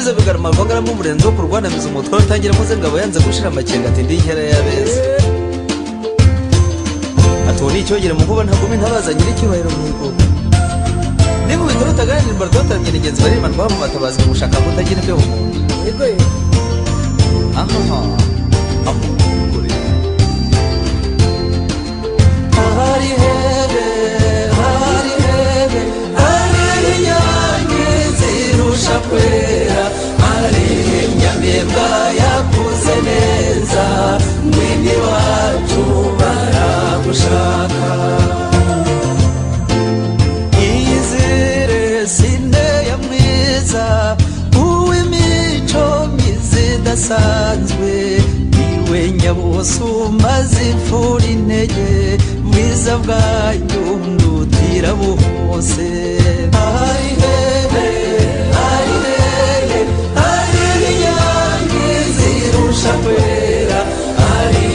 Rugize bigarama rwangara mu murenzo wo kurwanamiza umutwe utangira muze ngabo yanze gushira amakenga ati ndi nkera yabeza atoni icyogere mu kuba ntagome ntabaza nyiri cyubahiro mu rugo niba bitoro taganira mbarwa taramye n'ingenzi bari manwa mu batabazi gushaka kutagira ibyo umuntu yego aha hari hebe hari nyange zirusha kwera hari nyamibwa yakuze neza mwini wacu baragushaka izire sine ya mwiza uw'imico myiza idasanzwe iwe nyabusuma zipfura intege bwiza bwanyu ndutira bose hari hebe hari nyange zirusha kwera hari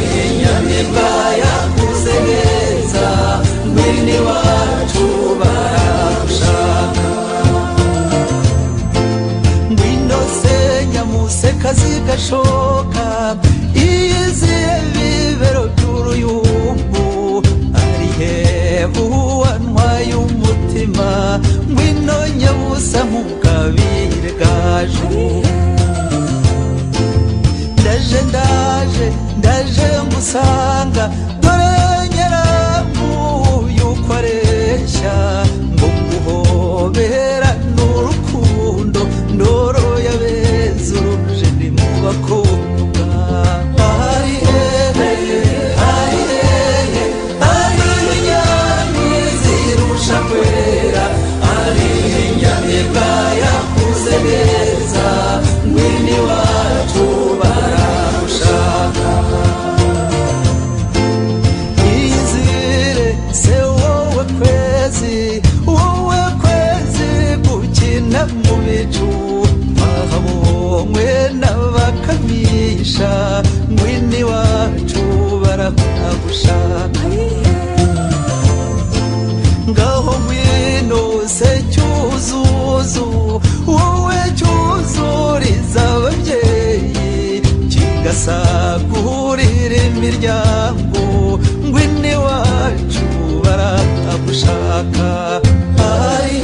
nyamibwa yakuze neza mwini wacu baragushaka ngwino se nyamuseka zigashoka iyiziye bibero by'uruyumbu ari hebu wantwaye umutima ngwino nyabusa nk'ubwabire gaju ndaje ngusanga dore nyiramuye uko areshya ngo guhobera n'urukundo ndoro yabeza uruje ni mu bakobwa hari hehe hari inyami zirusha kwera hari inyamibwa yakuze neza mwini wacu baragushaka izire se wowe kwezi gukina mu bicu ahabonywe n'abakamisha mwini wacu baragushaka ngaho ngwino se cyuzuzo wowe cyuzuriza ababyeyi kigasagurira imiryango ngwini wacu baragushaka hari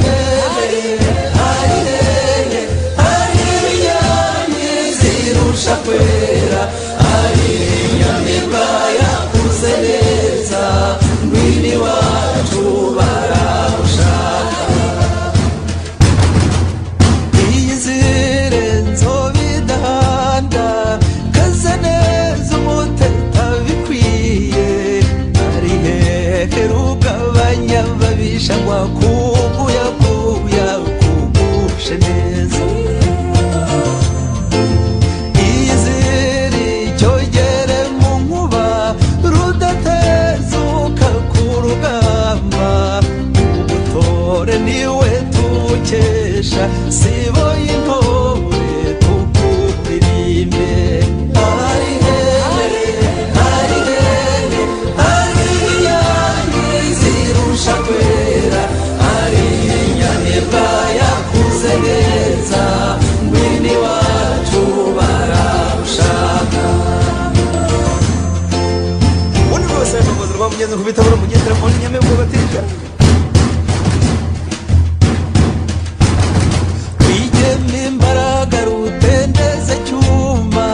inyami zirusha kwera hari nyamibwa yakuze neza ngwini wacu baragushaka iyizire nzobidahanda kaze neza umuteta bikwiye ari hehe rugabanya babisha ngo kuguyaguya kugushe neza iyizire icyogere mu nkuba rudatezuka ku rugamba ubutore niwe tukesha sibo y'intore tukuririmbe hari inyami zirusha kwera hari nyamibwa yakuze neza mwini wacu baragushaka ubundi bwose n'umuzi rwamugenzi kubitabura mugendera muri nyamibwa batirya kwigema imbaraga rutendeze cyuma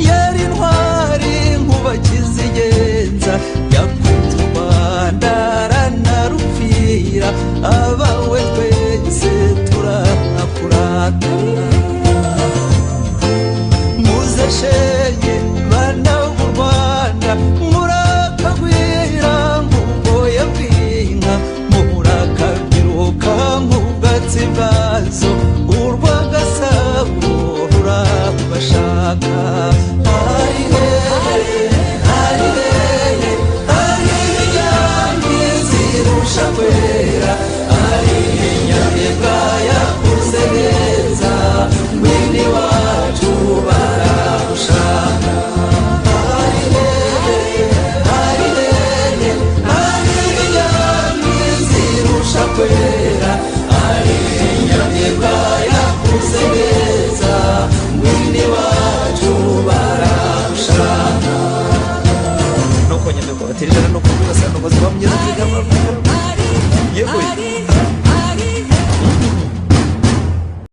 yari intwari nkuba kizigenza yakunze u Rwanda aranarupfira abawe twese turakurata muze shenge bana b'u Rwanda murakagwira nk'ubwoya bw'inka bakozi bamugeza kuri gahunda